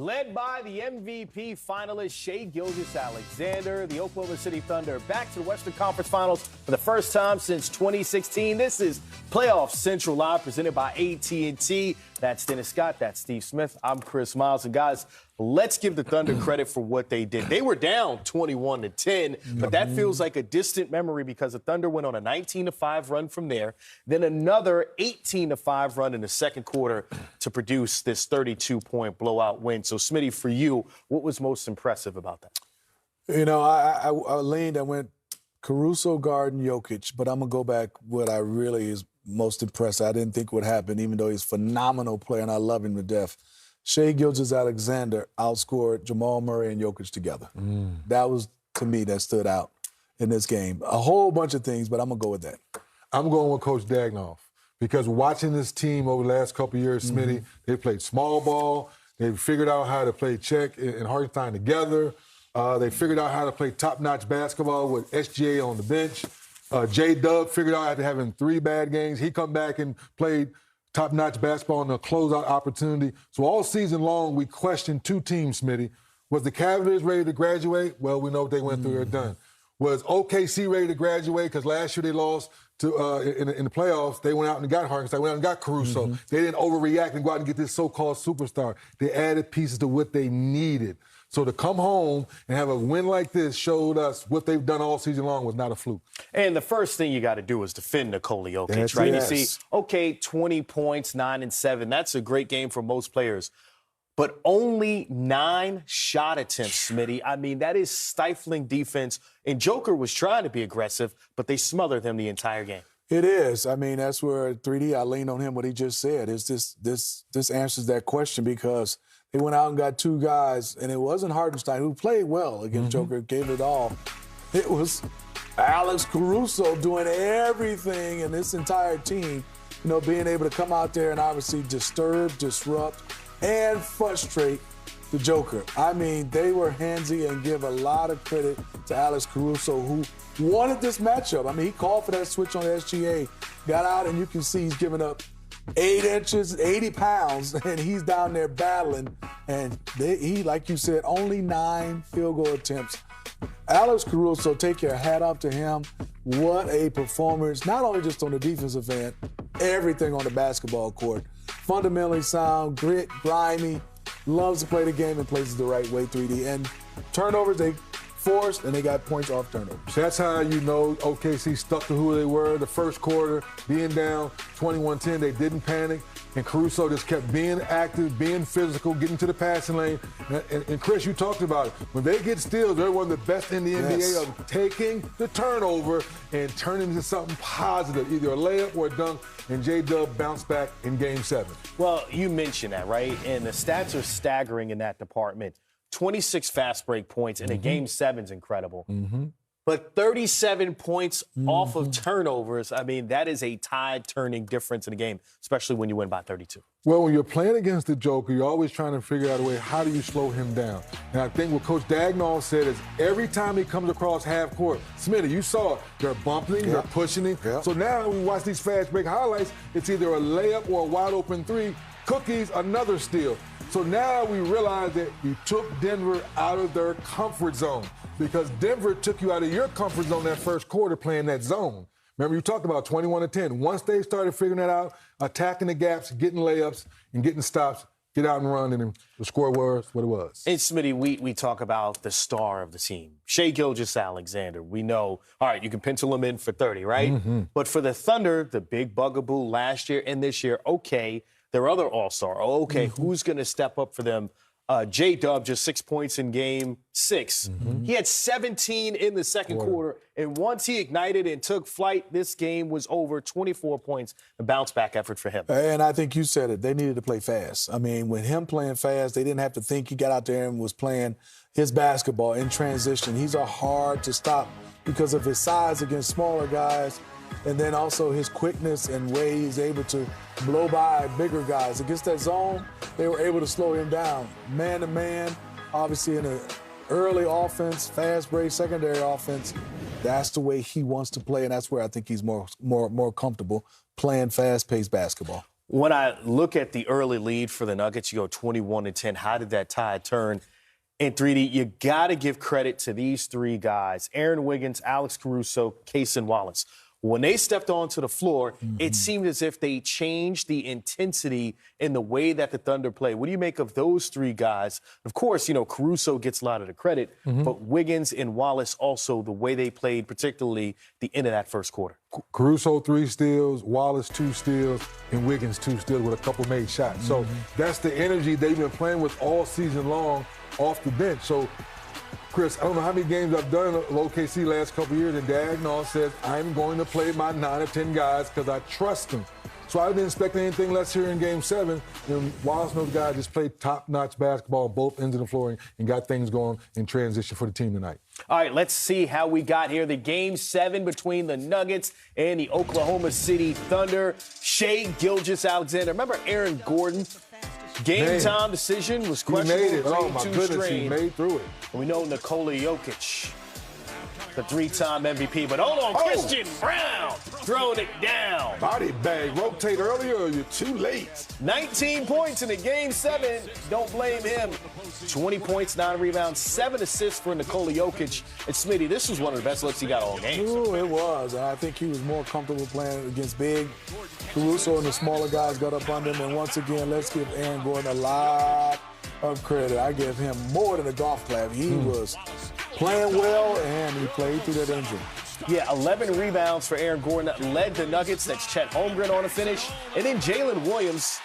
Led by the MVP finalist Shai Gilgeous-Alexander, the Oklahoma City Thunder back to the Western Conference Finals for the first time since 2016. This is Playoff Central Live presented by AT&T. That's Dennis Scott. That's Steve Smith. I'm Chris Miles. And, guys, let's give the Thunder credit for what they did. They were down 21-10, but that feels like a distant memory because the Thunder went on a 19-5 run from there, then another 18-5 run in the second quarter to produce this 32-point blowout win. So, Smitty, for you, what was most impressive about that? You know, I went Caruso, Garden, Jokic, but I'm going to go back what I really is most impressed. I didn't think would happen, even though he's a phenomenal player and I love him to death. Shai Gilgeous-Alexander outscored Jamal Murray and Jokic together. That was, to me, that stood out in this game. A whole bunch of things, but I'm going to go with that. I'm going with Coach Daigneault because watching this team over the last couple of years, Smitty, they played small ball. They figured out how to play Czech and Hartenstein together. They figured out how to play top-notch basketball with SGA on the bench. J-Dub figured out after having 3 bad games, he come back and played top-notch basketball in a closeout opportunity. So all season long, we questioned 2 teams, Smitty. Was the Cavaliers ready to graduate? Well, we know what they went through, they're done. Was OKC ready to graduate? Because last year they lost to in the playoffs. They went out and got Hartenstein. They went out and got Caruso. They didn't overreact and go out and get this so-called superstar. They added pieces to what they needed. So to come home and have a win like this showed us what they've done all season long was not a fluke. And the first thing you got to do is defend Nikola Jokic, right? Yes. You see, okay, 20 points, 9 and 7. That's a great game for most players. But only 9 shot attempts, Smitty. I mean, that is stifling defense. And Joker was trying to be aggressive, but they smothered him the entire game. It is. I mean, that's where 3D, I leaned on him, what he just said. This answers that question because they went out and got 2 guys, and it wasn't Hartenstein, who played well against Joker, gave it all. It was Alex Caruso doing everything, and this entire team, you know, being able to come out there and obviously disturb, disrupt, and frustrate the Joker. I mean, they were handsy and give a lot of credit to Alex Caruso, who wanted this matchup. I mean, he called for that switch on the SGA, got out, and you can see he's giving up 8 inches, 80 pounds, and he's down there battling. And he, like you said, only 9 field goal attempts. Alex Caruso, take your hat off to him. What a performance, not only just on the defensive end, everything on the basketball court. Fundamentally sound, grit, grimy, loves to play the game and plays it the right way, 3D. And turnovers, they forced, and they got points off turnovers. That's how you know OKC stuck to who they were. The first quarter, being down 21-10, they didn't panic. And Caruso just kept being active, being physical, getting to the passing lane. And Chris, you talked about it. When they get steals, they're one of the best in the NBA of taking the turnover and turning it into something positive, either a layup or a dunk. And J-Dub bounced back in Game 7. Well, you mentioned that, right? And the stats are staggering in that department. 26 fast break points in a Game 7 is incredible. But 37 points off of turnovers, I mean, that is a tide-turning difference in a game, especially when you win by 32. Well, when you're playing against the Joker, you're always trying to figure out a way, how do you slow him down? And I think what Coach Daigneault said is every time he comes across half court, Smitty, you saw it, they're bumping him, they're pushing him. So now when we watch these fast break highlights, it's either a layup or a wide-open 3. Cookies, another steal. So now we realize that you took Denver out of their comfort zone because Denver took you out of your comfort zone that first quarter playing that zone. Remember, you talked about 21-10. Once they started figuring that out, attacking the gaps, getting layups, and getting stops, get out and run, and the score was what it was. And, Smitty, we talk about the star of the team, Shai Gilgeous-Alexander. We know, all right, you can pencil him in for 30, right? But for the Thunder, the big bugaboo last year and this year, okay, their other all-star. Oh, okay, who's going to step up for them? J-Dub, just 6 points in Game 6. He had 17 in the second quarter, and once he ignited and took flight, this game was over. 24 points, a bounce-back effort for him. And I think you said it. They needed to play fast. I mean, with him playing fast, they didn't have to think. He got out there and was playing his basketball in transition. He's a hard to stop because of his size against smaller guys. And then also his quickness and way he's able to blow by bigger guys. Against that zone, they were able to slow him down. Man-to-man, obviously in an early offense, fast break, secondary offense, that's the way he wants to play, and that's where I think he's more comfortable playing fast-paced basketball. When I look at the early lead for the Nuggets, you go 21-10. How did that tide turn? In 3D, you got to give credit to these three guys, Aaron Wiggins, Alex Caruso, Cason Wallace. When they stepped onto the floor, it seemed as if they changed the intensity in the way that the Thunder played. What do you make of those three guys? Of course, Caruso gets a lot of the credit, but Wiggins and Wallace also, the way they played, particularly the end of that first quarter. Caruso 3 steals, Wallace 2 steals, and Wiggins 2 steals with a couple made shots. So that's the energy they've been playing with all season long off the bench. So, Chris, I don't know how many games I've done at OKC last couple of years, and Dagnall says, I'm going to play my 9 or 10 guys because I trust them. So I didn't expect anything less here in Game 7. And Wallace and those guys just played top-notch basketball on both ends of the floor and got things going in transition for the team tonight. All right, let's see how we got here. The Game 7 between the Nuggets and the Oklahoma City Thunder. Shai Gilgeous-Alexander. Remember Aaron Gordon? Game-time decision was questionable. He made it. Oh, my goodness, he made through it. And we know Nikola Jokic, the 3-time MVP. But hold on, Christian Brown throwing it down. Body bag. Rotate earlier or you're too late. 19 points in the Game 7. Don't blame him. 20 points, 9 rebounds, 7 assists for Nikola Jokic. And Smitty, this was one of the best looks he got all game. Ooh, it was. And I think he was more comfortable playing against big. Caruso and the smaller guys got up under him. And once again, let's give Aaron Gordon a lot of credit. I give him more than a golf clap. He was playing well, and he played through that injury. Yeah, 11 rebounds for Aaron Gordon that led the Nuggets. That's Chet Holmgren on the finish. And then Jalen Williams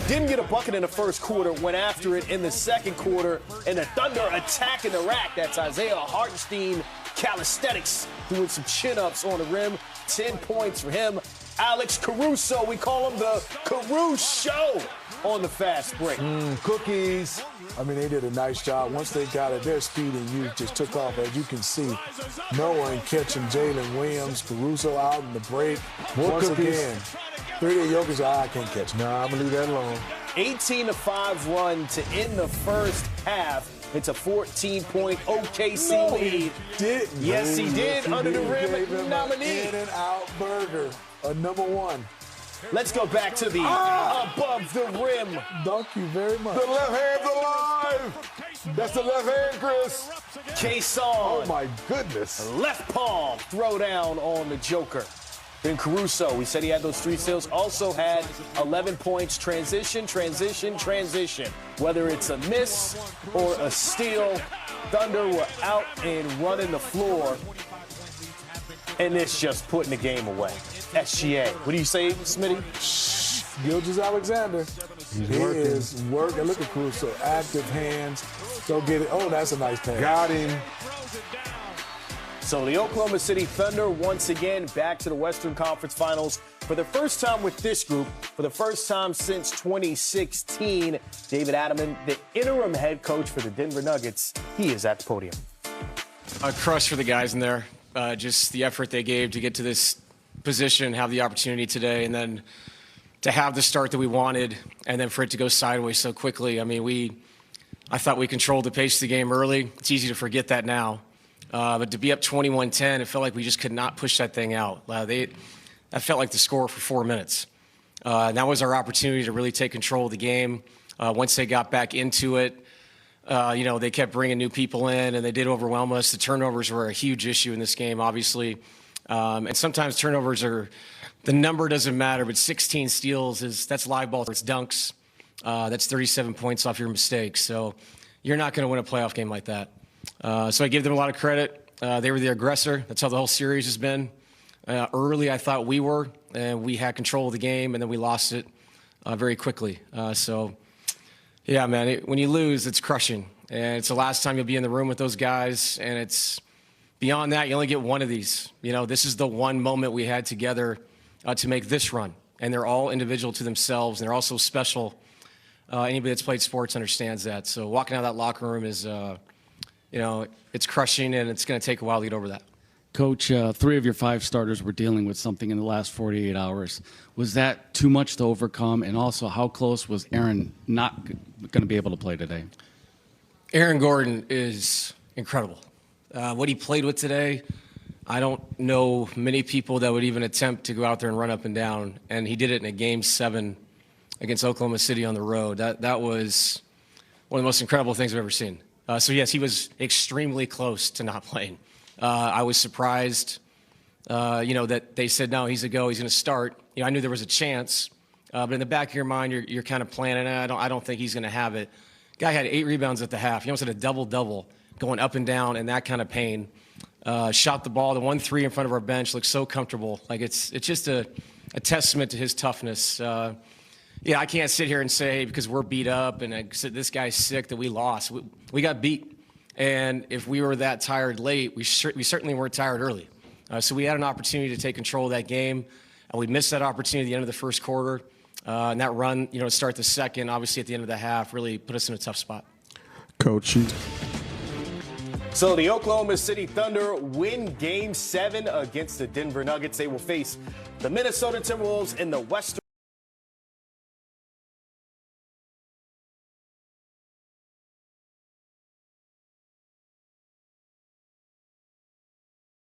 didn't get a bucket in the first quarter, went after it in the second quarter, and the Thunder attacking the rack. That's Isaiah Hartenstein calisthenics doing some chin-ups on the rim. 10 points for him. Alex Caruso, we call him the Caruso Show on the fast break. Cookies. I mean, they did a nice job. Once they got it, their speed and youth just took off. As you can see, no one catching Jalen Williams, Caruso out in the break. Once again, 3D Jokic, I can't catch him. Nah, I'm going to leave that alone. 18-5 run to end the first half. It's a 14-point OKC lead. Yes, he did. Under the rim nominee. In-and-out burger, a #1. Let's go back to the above the rim. Thank you very much. The left hand's alive. That's the left hand, Chris. Cason. Oh, my goodness. Left palm throw down on the Joker. Then Caruso, we said he had those 3 steals, also had 11 points, transition. Whether it's a miss or a steal, Thunder were out and running the floor. And it's just putting the game away. SGA. What do you say, Smitty? Gilgeous-Alexander. He is working. Look at Caruso. Active hands. Go get it. Oh, that's a nice pass. Got him. So the Oklahoma City Thunder once again back to the Western Conference Finals for the first time with this group, for the first time since 2016. David Adelman, the interim head coach for the Denver Nuggets, he is at the podium. A crush for the guys in there. Just the effort they gave to get to this position, have the opportunity today, and then to have the start that we wanted, and then for it to go sideways so quickly. I mean, I thought we controlled the pace of the game early. It's easy to forget that now. But to be up 21-10, it felt like we just could not push that thing out. That felt like the score for 4 minutes. And that was our opportunity to really take control of the game. Once they got back into it, they kept bringing new people in, and they did overwhelm us. The turnovers were a huge issue in this game, obviously. And sometimes turnovers the number doesn't matter, but 16 steals, that's live ball. It's dunks. That's 37 points off your mistakes. So you're not going to win a playoff game like that. So I give them a lot of credit. They were the aggressor. That's how the whole series has been. Early, I thought we were, and we had control of the game, and then we lost it very quickly. Yeah, man, when you lose, it's crushing. And it's the last time you'll be in the room with those guys, and it's beyond that, you only get one of these. This is the one moment we had together to make this run. And they're all individual to themselves, and they're also special. Anybody that's played sports understands that. So walking out of that locker room is, it's crushing, and it's going to take a while to get over that. Coach, 3 of your 5 starters were dealing with something in the last 48 hours. Was that too much to overcome? And also, how close was Aaron not going to be able to play today? Aaron Gordon is incredible. What he played with today, I don't know many people that would even attempt to go out there and run up and down, and he did it in a Game 7 against Oklahoma City on the road. That was one of the most incredible things I've ever seen. So, yes, he was extremely close to not playing. I was surprised, that they said, no, he's a go, he's going to start. I knew there was a chance, but in the back of your mind, you're kind of planning, I don't think he's going to have it. Guy had 8 rebounds at the half. He almost had a double-double going up and down in that kind of pain. Shot the ball. The 1-3 in front of our bench looks so comfortable. Like it's just a testament to his toughness. I can't sit here and say because we're beat up and this guy's sick that we lost. We got beat. And if we were that tired late, we certainly weren't tired early. So we had an opportunity to take control of that game, and we missed that opportunity at the end of the first quarter. And that run, to start the second, obviously at the end of the half, really put us in a tough spot. Coach. So the Oklahoma City Thunder win Game 7 against the Denver Nuggets. They will face the Minnesota Timberwolves in the Western